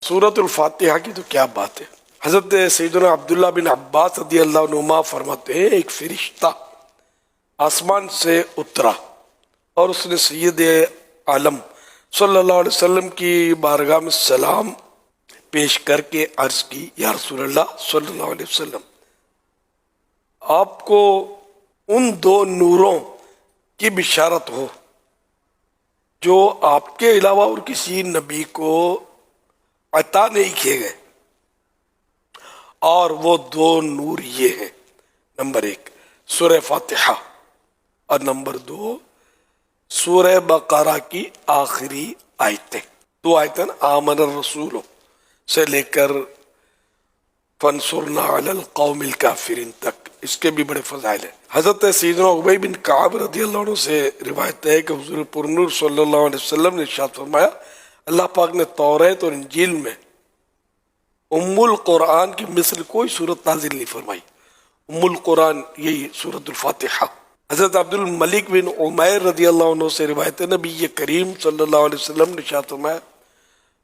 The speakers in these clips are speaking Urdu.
سورۃ الفاتحہ کی تو کیا بات ہے۔ حضرت سیدنا عبداللہ بن عباس رضی اللہ عنہما فرماتے ہیں ایک فرشتہ آسمان سے اترا اور اس نے سید عالم صلی اللہ علیہ وسلم کی بارگاہ میں سلام پیش کر کے عرض کی، یا رسول اللہ صلی اللہ علیہ وسلم، آپ کو ان دو نوروں کی بشارت ہو جو آپ کے علاوہ اور کسی نبی کو عطا نہیں کیے گئے، اور وہ دو نور یہ ہیں، نمبر ایک سورہ فاتحہ اور نمبر دو سورہ بقرہ کی آخری آیتیں، دو آیتیں آمن الرسول سے لے کر فانصرنا علی القوم الکافرین تک، اس کے بھی بڑے فضائل ہیں۔ حضرت سیدنا ابی بن کعب رضی اللہ عنہ سے روایت ہے کہ حضور پرنور صلی اللہ علیہ وسلم نے ارشاد فرمایا، اللہ پاک نے توریت اور انجیل میں ام القرآن کی مثل کوئی صورت نازل نہیں فرمائی۔ ام القرآن یہی سورۃ الفاتحہ۔ حضرت عبد الملک بن عمیر رضی اللہ عنہ سے روایت ہے، نبی کریم صلی اللہ علیہ وسلم نے ارشاد فرمایا،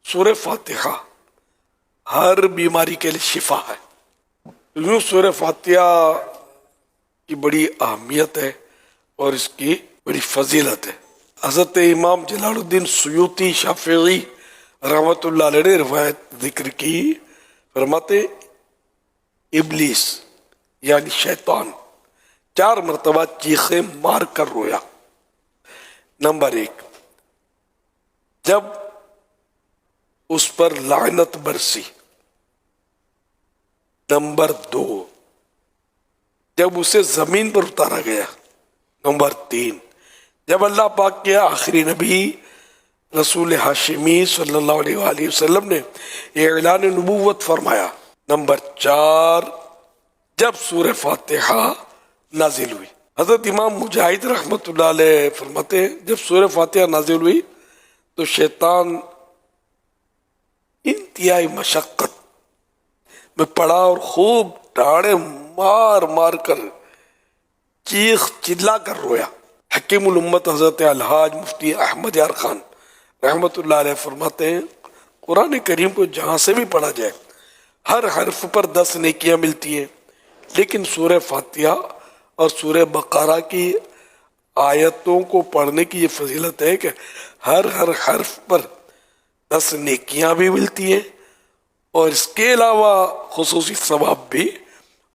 سورہ فاتحہ ہر بیماری کے لیے شفا ہے۔ یوں سورہ فاتحہ کی بڑی اہمیت ہے اور اس کی بڑی فضیلت ہے۔ حضرت امام جلال الدین سیوطی شافعی رحمۃ اللہ علیہ نے روایت ذکر کی، فرماتے ابلیس یعنی شیطان 4 مرتبہ چیخیں مار کر رویا۔ نمبر 1، جب اس پر لعنت برسی۔ نمبر 2، جب اسے زمین پر اتارا گیا۔ نمبر 3، جب اللہ پاک کے آخری نبی رسول ہاشمی صلی اللہ علیہ وآلہ وسلم نے اعلان نبوت فرمایا۔ نمبر 4، جب سورہ فاتحہ نازل ہوئی۔ حضرت امام مجاہد رحمۃ اللہ علیہ فرماتے ہیں، جب سورہ فاتحہ نازل ہوئی تو شیطان انتہائی مشقت میں پڑا اور خوب ڈاڑے مار مار کر چیخ چلا کر رویا۔ حکیم الامت حضرت الحاج مفتی احمد یار خان رحمۃ اللہ علیہ فرماتے ہیں، قرآن کریم کو جہاں سے بھی پڑھا جائے ہر حرف پر 10 نیکیاں ملتی ہیں، لیکن سورہ فاتحہ اور سورہ بقرہ کی آیتوں کو پڑھنے کی یہ فضیلت ہے کہ ہر حرف پر 10 نیکیاں بھی ملتی ہیں اور اس کے علاوہ خصوصی ثواب بھی